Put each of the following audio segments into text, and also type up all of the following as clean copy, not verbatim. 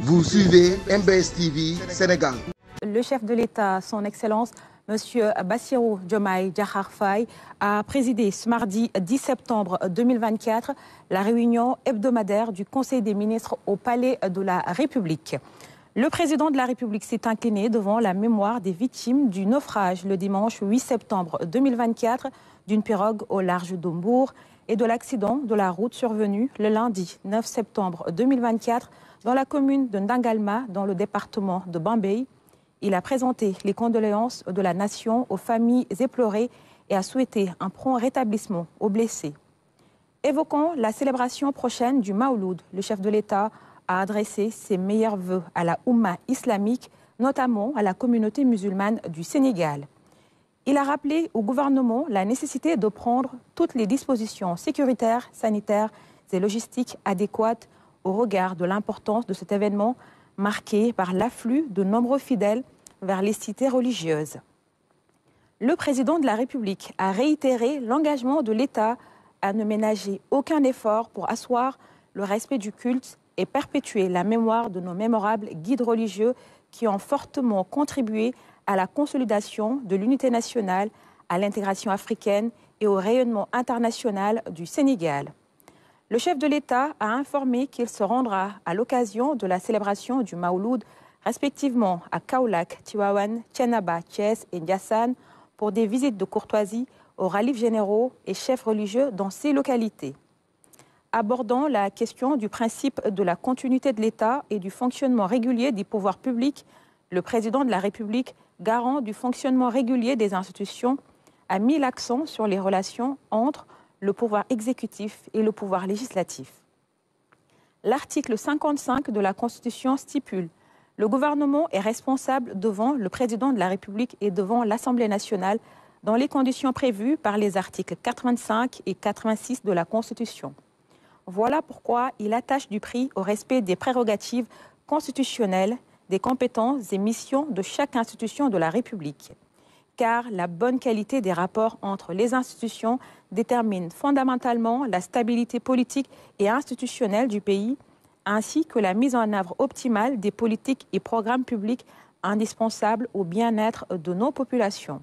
Vous suivez MBS TV Sénégal. Le chef de l'État, son Excellence, M. Bassirou Diomaye Diakhar Faye, a présidé ce mardi 10 septembre 2024 la réunion hebdomadaire du Conseil des ministres au Palais de la République. Le président de la République s'est incliné devant la mémoire des victimes du naufrage le dimanche 8 septembre 2024 d'une pirogue au large d'Hombourg et de l'accident de la route survenu le lundi 9 septembre 2024 dans la commune de Ndangalma, dans le département de Bambey. Il a présenté les condoléances de la nation aux familles éplorées et a souhaité un prompt rétablissement aux blessés. Évoquant la célébration prochaine du Maouloud, le chef de l'État a adressé ses meilleurs vœux à la Oumma islamique, notamment à la communauté musulmane du Sénégal. Il a rappelé au gouvernement la nécessité de prendre toutes les dispositions sécuritaires, sanitaires et logistiques adéquates au regard de l'importance de cet événement marqué par l'afflux de nombreux fidèles vers les cités religieuses. Le président de la République a réitéré l'engagement de l'État à ne ménager aucun effort pour asseoir le respect du culte et perpétuer la mémoire de nos mémorables guides religieux qui ont fortement contribué à la consolidation de l'unité nationale, à l'intégration africaine et au rayonnement international du Sénégal. Le chef de l'État a informé qu'il se rendra à l'occasion de la célébration du Maouloud, respectivement à Kaolack, Tivaouane, Thiénaba, Thiès et Ndiassane, pour des visites de courtoisie aux khalifes généraux et chefs religieux dans ces localités. Abordant la question du principe de la continuité de l'État et du fonctionnement régulier des pouvoirs publics, le président de la République, garant du fonctionnement régulier des institutions, a mis l'accent sur les relations entre le pouvoir exécutif et le pouvoir législatif. L'article 55 de la Constitution stipule « Le gouvernement est responsable devant le président de la République et devant l'Assemblée nationale dans les conditions prévues par les articles 85 et 86 de la Constitution. » Voilà pourquoi il attache du prix au respect des prérogatives constitutionnelles, des compétences et missions de chaque institution de la République. Car la bonne qualité des rapports entre les institutions détermine fondamentalement la stabilité politique et institutionnelle du pays, ainsi que la mise en œuvre optimale des politiques et programmes publics indispensables au bien-être de nos populations.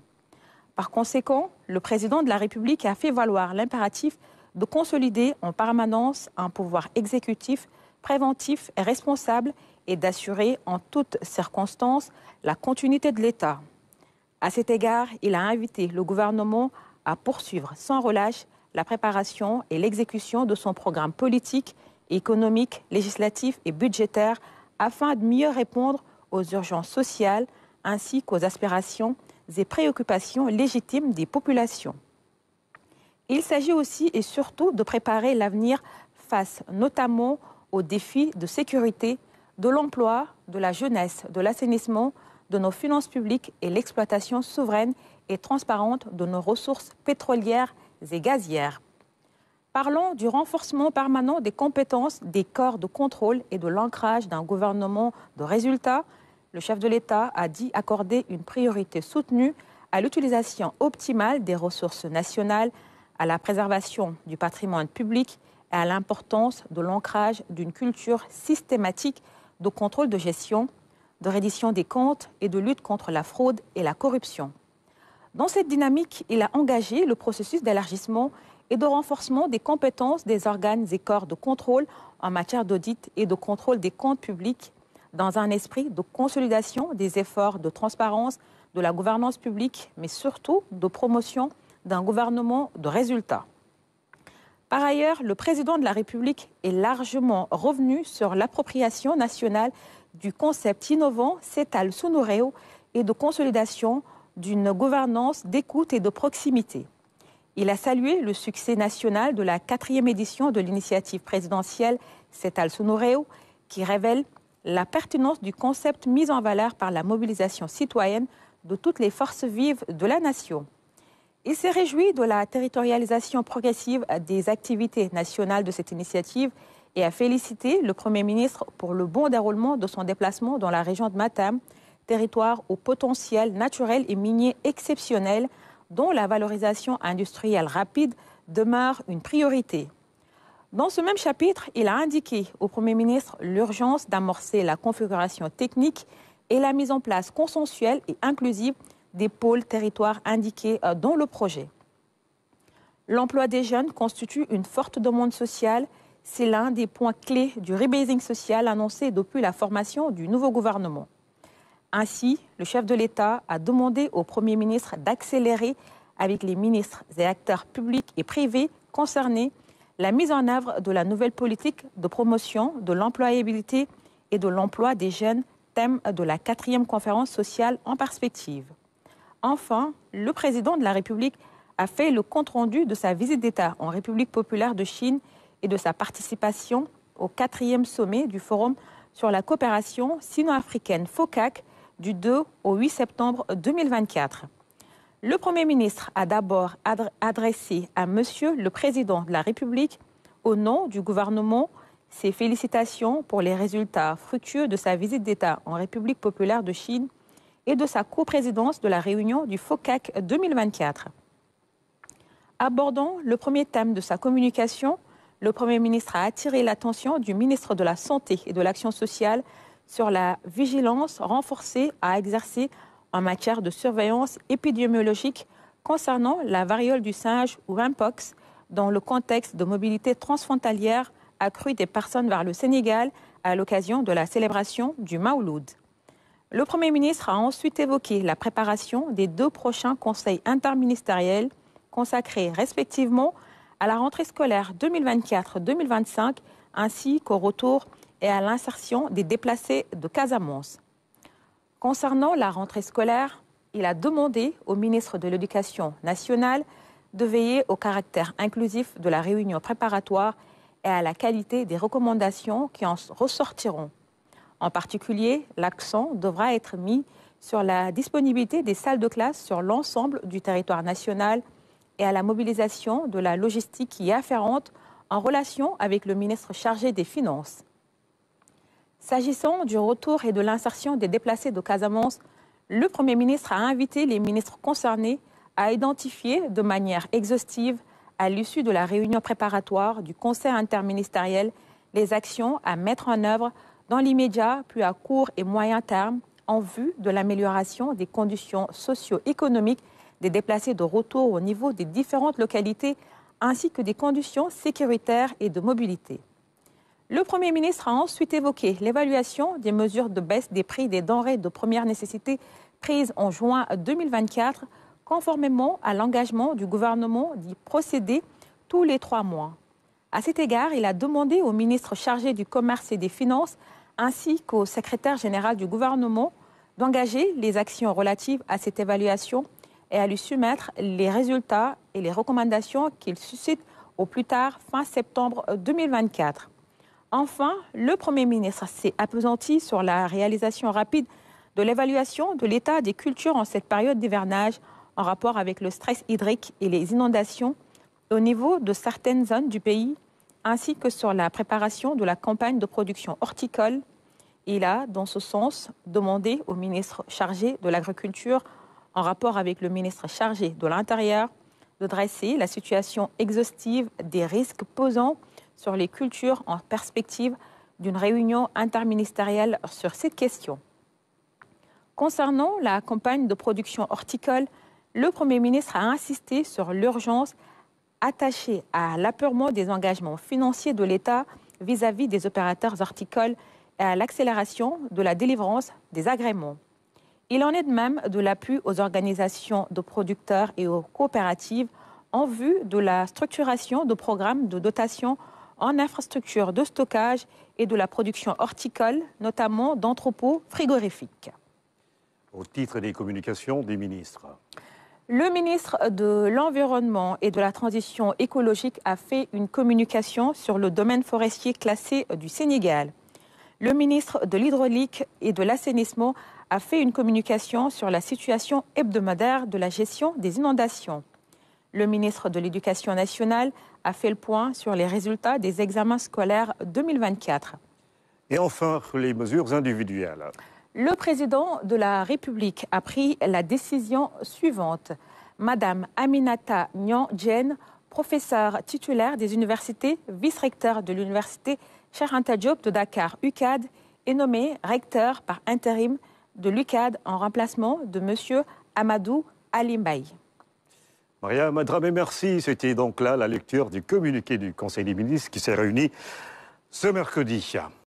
Par conséquent, le président de la République a fait valoir l'impératif de consolider en permanence un pouvoir exécutif, préventif et responsable et d'assurer en toutes circonstances la continuité de l'État. À cet égard, il a invité le gouvernement à poursuivre sans relâche la préparation et l'exécution de son programme politique, économique, législatif et budgétaire afin de mieux répondre aux urgences sociales ainsi qu'aux aspirations et préoccupations légitimes des populations. Il s'agit aussi et surtout de préparer l'avenir face notamment aux défis de sécurité, de l'emploi, de la jeunesse, de l'assainissement, de nos finances publiques et l'exploitation souveraine et transparente de nos ressources pétrolières et gazières. Parlons du renforcement permanent des compétences des corps de contrôle et de l'ancrage d'un gouvernement de résultats. Le chef de l'État a dit accorder une priorité soutenue à l'utilisation optimale des ressources nationales, à la préservation du patrimoine public et à l'importance de l'ancrage d'une culture systématique de contrôle de gestion, de reddition des comptes et de lutte contre la fraude et la corruption. Dans cette dynamique, il a engagé le processus d'élargissement et de renforcement des compétences des organes et corps de contrôle en matière d'audit et de contrôle des comptes publics dans un esprit de consolidation des efforts de transparence de la gouvernance publique, mais surtout de promotion d'un gouvernement de résultats. Par ailleurs, le président de la République est largement revenu sur l'appropriation nationale du concept innovant Cetal Sounouréo et de consolidation d'une gouvernance d'écoute et de proximité. Il a salué le succès national de la 4e édition de l'initiative présidentielle Cetal Sounouréo qui révèle la pertinence du concept mis en valeur par la mobilisation citoyenne de toutes les forces vives de la nation. Il s'est réjoui de la territorialisation progressive des activités nationales de cette initiative et a félicité le Premier ministre pour le bon déroulement de son déplacement dans la région de Matam, territoire au potentiel naturel et minier exceptionnel dont la valorisation industrielle rapide demeure une priorité. Dans ce même chapitre, il a indiqué au Premier ministre l'urgence d'amorcer la configuration technique et la mise en place consensuelle et inclusive des pôles territoires indiqués dans le projet. L'emploi des jeunes constitue une forte demande sociale. C'est l'un des points clés du rebasing social annoncé depuis la formation du nouveau gouvernement. Ainsi, le chef de l'État a demandé au Premier ministre d'accélérer avec les ministres et acteurs publics et privés concernés la mise en œuvre de la nouvelle politique de promotion de l'employabilité et de l'emploi des jeunes, thème de la 4e conférence sociale en perspective. Enfin, le président de la République a fait le compte-rendu de sa visite d'État en République populaire de Chine et de sa participation au 4e sommet du Forum sur la coopération sino-africaine FOCAC du 2 au 8 septembre 2024. Le Premier ministre a d'abord adressé à Monsieur le Président de la République, au nom du gouvernement, ses félicitations pour les résultats fructueux de sa visite d'État en République populaire de Chine et de sa coprésidence de la réunion du FOCAC 2024. Abordant le premier thème de sa communication, le Premier ministre a attiré l'attention du ministre de la Santé et de l'Action sociale sur la vigilance renforcée à exercer en matière de surveillance épidémiologique concernant la variole du singe ou Mpox dans le contexte de mobilité transfrontalière accrue des personnes vers le Sénégal à l'occasion de la célébration du Maouloud. Le Premier ministre a ensuite évoqué la préparation des 2 prochains conseils interministériels consacrés respectivement à la rentrée scolaire 2024-2025 ainsi qu'au retour et à l'insertion des déplacés de Casamance. Concernant la rentrée scolaire, il a demandé au ministre de l'Éducation nationale de veiller au caractère inclusif de la réunion préparatoire et à la qualité des recommandations qui en ressortiront. En particulier, l'accent devra être mis sur la disponibilité des salles de classe sur l'ensemble du territoire national et à la mobilisation de la logistique qui est afférente en relation avec le ministre chargé des Finances. S'agissant du retour et de l'insertion des déplacés de Casamance, le Premier ministre a invité les ministres concernés à identifier de manière exhaustive, à l'issue de la réunion préparatoire du Conseil interministériel, les actions à mettre en œuvre dans l'immédiat, puis à court et moyen terme, en vue de l'amélioration des conditions socio-économiques des déplacés de retour au niveau des différentes localités, ainsi que des conditions sécuritaires et de mobilité. Le Premier ministre a ensuite évoqué l'évaluation des mesures de baisse des prix des denrées de première nécessité prises en juin 2024, conformément à l'engagement du gouvernement d'y procéder tous les 3 mois. À cet égard, il a demandé au ministre chargé du Commerce et des Finances ainsi qu'au secrétaire général du gouvernement d'engager les actions relatives à cette évaluation et à lui soumettre les résultats et les recommandations qu'il suscite au plus tard fin septembre 2024. Enfin, le Premier ministre s'est appesanti sur la réalisation rapide de l'évaluation de l'état des cultures en cette période d'hivernage en rapport avec le stress hydrique et les inondations au niveau de certaines zones du pays, ainsi que sur la préparation de la campagne de production horticole. Il a, dans ce sens, demandé au ministre chargé de l'Agriculture, en rapport avec le ministre chargé de l'Intérieur, de dresser la situation exhaustive des risques pesant sur les cultures en perspective d'une réunion interministérielle sur cette question. Concernant la campagne de production horticole, le Premier ministre a insisté sur l'urgence attachée à l'apurement des engagements financiers de l'État vis-à-vis des opérateurs horticoles et à l'accélération de la délivrance des agréments. Il en est de même de l'appui aux organisations de producteurs et aux coopératives en vue de la structuration de programmes de dotation en infrastructures de stockage et de la production horticole, notamment d'entrepôts frigorifiques. Au titre des communications des ministres. Le ministre de l'Environnement et de la Transition écologique a fait une communication sur le domaine forestier classé du Sénégal. Le ministre de l'Hydraulique et de l'Assainissement a fait une communication sur la situation hebdomadaire de la gestion des inondations. Le ministre de l'Éducation nationale a fait le point sur les résultats des examens scolaires 2024. Et enfin, les mesures individuelles. Le président de la République a pris la décision suivante. Madame Aminata Niang Diène professeur titulaire des universités, vice-recteur de l'université Cheikh Anta Diop de Dakar, UCAD, est nommé recteur par intérim de l'UCAD en remplacement de M. Amadou Ali Mbaye. Maria Madramé, merci. C'était donc là la lecture du communiqué du Conseil des ministres qui s'est réuni ce mercredi.